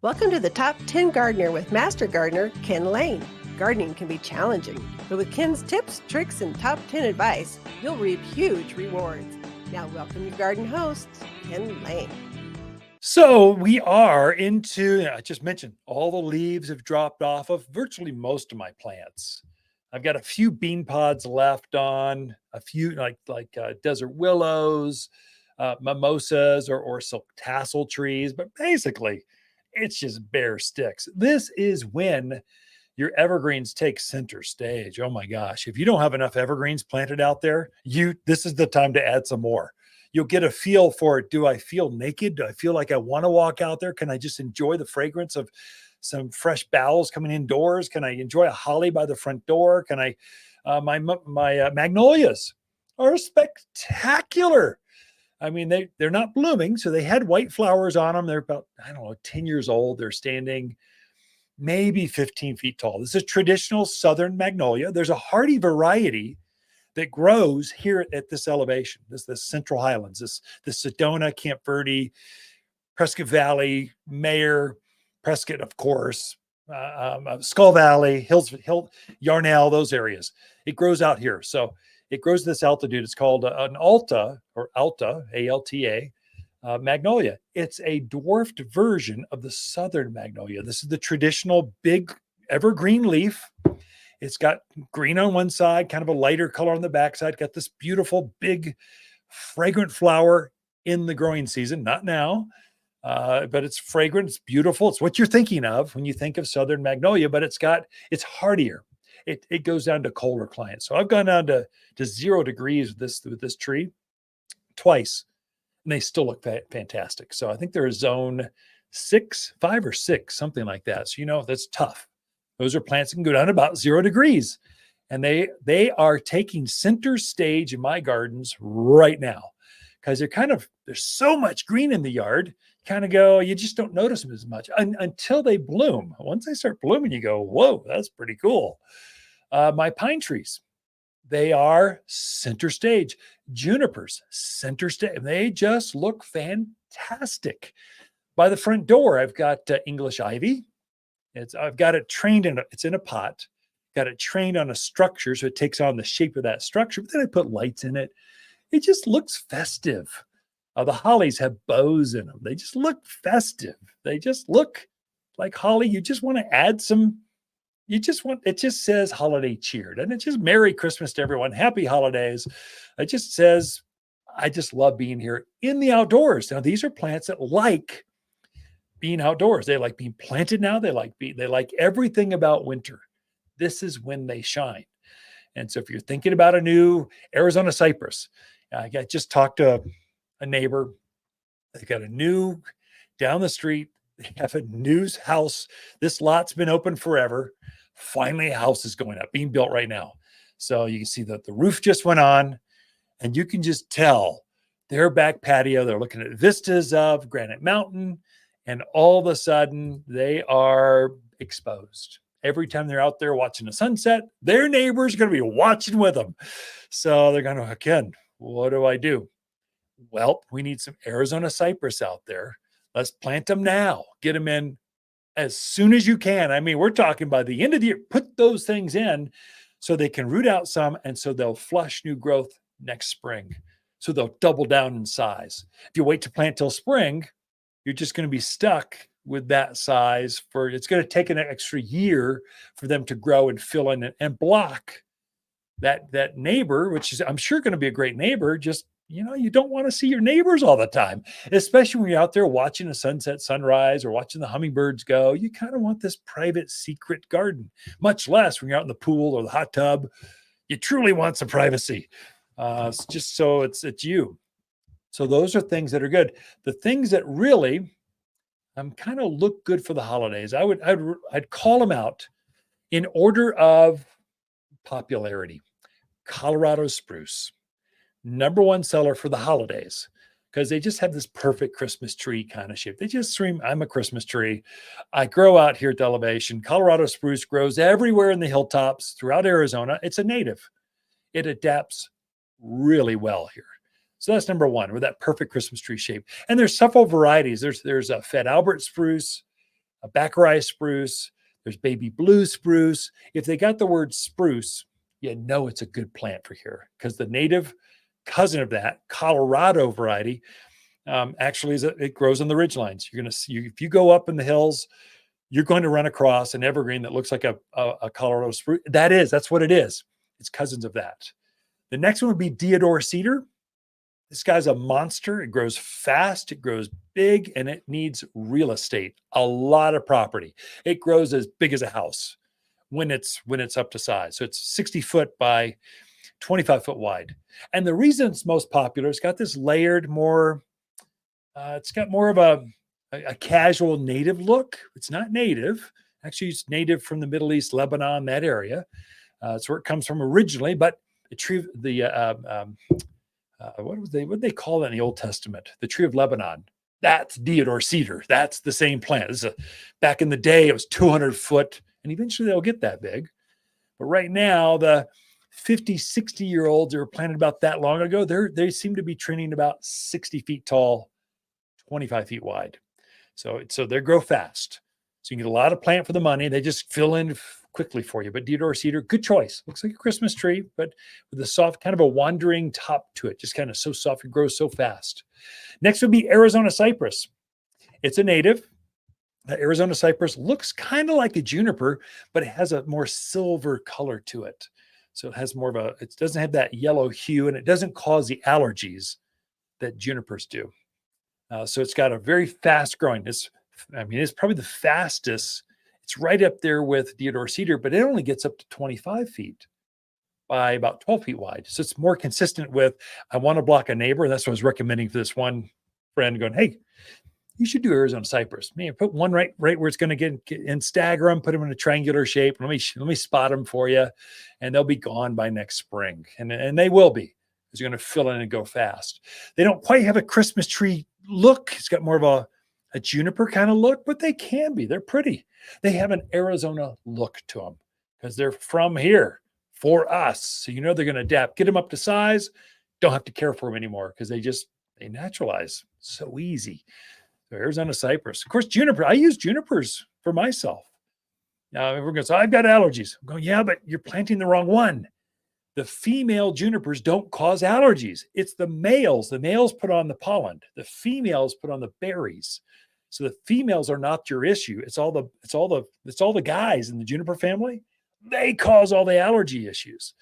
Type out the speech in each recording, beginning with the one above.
Welcome to the Top 10 Gardener with Master Gardener Ken Lain. Gardening can be challenging, but with Ken's tips, tricks, and top 10 advice, you'll reap huge rewards. Now, welcome your garden host, Ken Lain. So we are into, I just mentioned, all the leaves have dropped off of virtually most of my plants. I've got a few bean pods left on, a few like desert willows, mimosas, or silk tassel trees, but basically it's just bare sticks. This is when your evergreens take center stage. Oh my gosh. If you don't have enough evergreens planted out there, this is the time to add some more. You'll get a feel for it. Do I feel naked? Do I feel like I want to walk out there? Can I just enjoy the fragrance of some fresh boughs coming indoors? Can I enjoy a holly by the front door? Can I, my magnolias are spectacular. I mean, they're not blooming. So they had white flowers on them. They're about, 10 years old. They're standing maybe 15 feet tall. This is traditional Southern magnolia. There's a hardy variety that grows here at this elevation, the Central Highlands, the Sedona, Camp Verde, Prescott Valley, Mayer, Prescott, of course, Skull Valley, Yarnell, those areas. It grows out here. So it grows to this altitude. It's called an Alta, A-L-T-A, magnolia. It's a dwarfed version of the Southern magnolia. This is the traditional big evergreen leaf. It's got green on one side, kind of a lighter color on the backside. Got this beautiful, big, fragrant flower in the growing season. Not now, but it's fragrant. It's beautiful. It's what you're thinking of when you think of Southern magnolia, but it's hardier. It goes down to colder climates. So I've gone down to 0 degrees with this tree twice, and they still look fantastic. So I think they're a zone 5 or 6, something like that. So that's tough. Those are plants that can go down to about 0 degrees. And they are taking center stage in my gardens right now because there's so much green in the yard. You just don't notice them as much until they bloom. Once they start blooming, you go, whoa, that's pretty cool. My pine trees, they are center stage. Junipers, center stage. They just look fantastic. By the front door, I've got English ivy. I've got it trained it's in a pot, got it trained on a structure. So it takes on the shape of that structure, but then I put lights in it. It just looks festive. The hollies have bows in them. They just look festive. They just look like holly. You just want to add it just says holiday cheer. And it's just Merry Christmas to everyone. Happy holidays. It just says, I just love being here in the outdoors. Now, these are plants that like being outdoors. They like being planted now. They like everything about winter. This is when they shine. And so if you're thinking about a new Arizona Cypress, I just talked to a neighbor. They got a new down the street. They have a new house. This lot's been open forever. Finally, a house is going up, being built right now. So you can see that the roof just went on, and you can just tell their back patio. They're looking at vistas of Granite Mountain. And all of a sudden, they are exposed. Every time they're out there watching the sunset, their neighbors are going to be watching with them. So they're going to, again, what do I do? Well, we need some Arizona Cypress out there. Let's plant them now. Get them in as soon as you can. I mean, we're talking by the end of the year. Put those things in so they can root out some, and so they'll flush new growth next spring. So they'll double down in size. If you wait to plant till spring, you're just going to be stuck with that size it's going to take an extra year for them to grow and fill in and block that neighbor, which is, I'm sure, going to be a great neighbor. Just, you don't want to see your neighbors all the time, especially when you're out there watching a sunset, sunrise, or watching the hummingbirds go. You kind of want this private, secret garden, much less when you're out in the pool or the hot tub. You truly want some privacy. It's just so it's you. So those are things that are good. The things that really kind of look good for the holidays, I'd call them out in order of popularity. Colorado Spruce, #1 seller for the holidays, because they just have this perfect Christmas tree kind of shape. They just scream, I'm a Christmas tree. I grow out here at the elevation. Colorado Spruce grows everywhere in the hilltops throughout Arizona. It's a native. It adapts really well here. So that's #1, with that perfect Christmas tree shape. And there's several varieties. There's a Fed Albert spruce. a Baccarat spruce. There's baby blue spruce. If they got the word spruce, you know it's a good plant for here, because the native cousin of that, Colorado variety, actually it grows on the ridge lines. You're going to see, if you go up in the hills, you're going to run across an evergreen that looks like a Colorado spruce. That's what it is. It's cousins of that. The next one would be Deodar Cedar. This guy's a monster. It grows fast, it grows big, and it needs real estate, a lot of property. It grows as big as a house when it's up to size. So it's 60 foot by 25 foot wide. And the reason it's most popular, it's got this layered, it's got more of a casual native look. It's not native. Actually, it's native from the Middle East, Lebanon, that area. It's where it comes from originally, but what did they call it in the Old Testament? The tree of Lebanon. That's Deodar Cedar. That's the same plant. Back in the day, it was 200 foot, and eventually they'll get that big. But right now, the 50, 60-year-olds that were planted about that long ago, they seem to be trending about 60 feet tall, 25 feet wide. So they grow fast. So you can get a lot of plant for the money. They just fill in quickly for you. But Deodar Cedar, good choice. Looks like a Christmas tree, but with a soft, kind of a wandering top to it. Just kind of so soft, it grows so fast. Next would be Arizona Cypress. It's a native. Arizona Cypress looks kind of like a juniper, but it has a more silver color to it. So it has more of it doesn't have that yellow hue, and it doesn't cause the allergies that junipers do. So it's got a very fast growing. It's probably the fastest. It's right up there with Deodar Cedar, but it only gets up to 25 feet by about 12 feet wide. So it's more consistent with, I want to block a neighbor. And that's what I was recommending for this one friend, going, hey, you should do Arizona Cypress. Man, put one right where it's going to get and stagger them, put them in a triangular shape. Let me spot them for you, and they'll be gone by next spring. And they will be, because you're going to fill in and go fast. They don't quite have a Christmas tree look. It's got more of a juniper kind of look, but they can be. They're pretty. They have an Arizona look to them because they're from here for us. So you know they're going to adapt. Get them up to size. Don't have to care for them anymore because they naturalize so easy. So Arizona Cypress. Of course, juniper. I use junipers for myself. Now everyone goes, I've got allergies. I'm going, yeah, but you're planting the wrong one. The female junipers don't cause allergies. It's the males. The males put on the pollen. The females put on the berries. So the females are not your issue. It's all the guys in the juniper family. They cause all the allergy issues.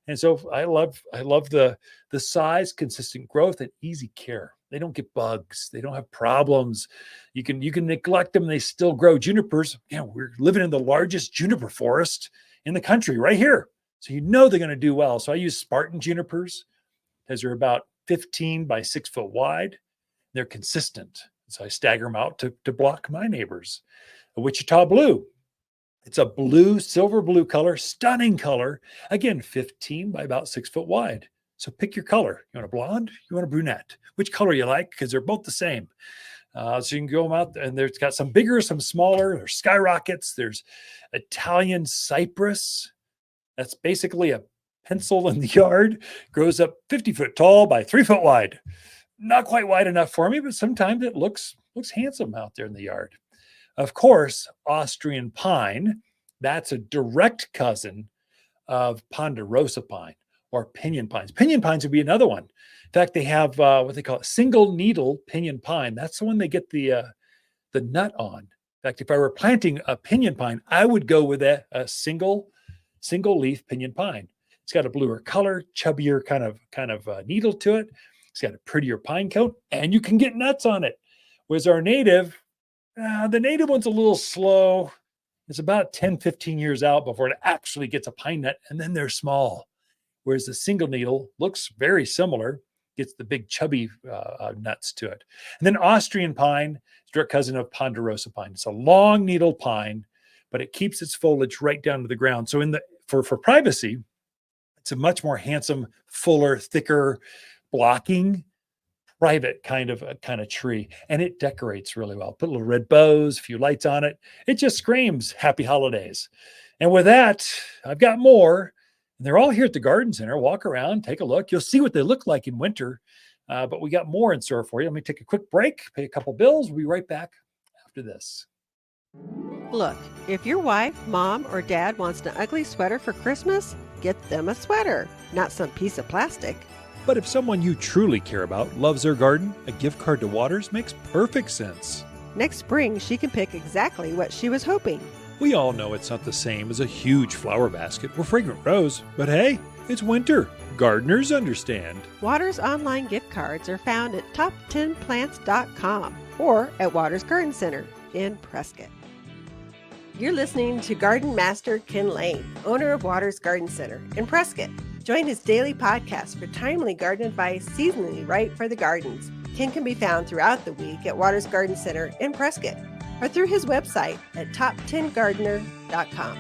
And so I love the size, consistent growth, and easy care. They don't get bugs. They don't have problems. You can neglect them. They still grow. Junipers, we're living in the largest juniper forest in the country right here. So you know they're going to do well. So I use Spartan junipers because they're about 15 by 6 foot wide. They're consistent. So I stagger them out to block my neighbors. A Wichita Blue. It's a silver blue color, stunning color. Again, 15 by about 6 foot wide. So pick your color. You want a blonde? You want a brunette? Which color you like? Because they're both the same. So you can go out, and there's got some bigger, some smaller. There's skyrockets. There's Italian cypress. That's basically a pencil in the yard. Grows up 50 foot tall by 3 foot wide. Not quite wide enough for me, but sometimes it looks handsome out there in the yard. Of course, Austrian pine. That's a direct cousin of ponderosa pine or pinyon pines. Pinyon pines would be another one. In fact, they have what they call single needle pinyon pine. That's the one they get the nut on. In fact, if I were planting a pinyon pine, I would go with a single leaf pinyon pine. It's got a bluer color, chubbier kind of needle to it. It's got a prettier pine coat, and you can get nuts on it. Whereas our native, the native one's a little slow. It's about 10, 15 years out before it actually gets a pine nut, and then they're small. Whereas the single needle looks very similar, gets the big chubby nuts to it. And then Austrian pine is direct cousin of ponderosa pine. It's a long needle pine, but it keeps its foliage right down to the ground. So for privacy, it's a much more handsome, fuller, thicker, blocking, private kind of tree. And it decorates really well. Put little red bows, a few lights on it. It just screams happy holidays. And with that, I've got more. They're all here at the garden center. Walk around, take a look. You'll see what they look like in winter. But we got more in store for you. Let me take a quick break, pay a couple bills. We'll be right back after this. Look, if your wife, mom, or dad wants an ugly sweater for Christmas, get them a sweater, not some piece of plastic. But if someone you truly care about loves their garden, a gift card to Waters makes perfect sense. Next spring, she can pick exactly what she was hoping. We all know it's not the same as a huge flower basket or fragrant rose, but hey, it's winter. Gardeners understand. Waters online gift cards are found at top10plants.com or at Waters Garden Center in Prescott. You're listening to Garden Master Ken Lain, owner of Waters Garden Center in Prescott. Join his daily podcast for timely garden advice seasonally right for the gardens. Ken can be found throughout the week at Waters Garden Center in Prescott or through his website at top10gardener.com.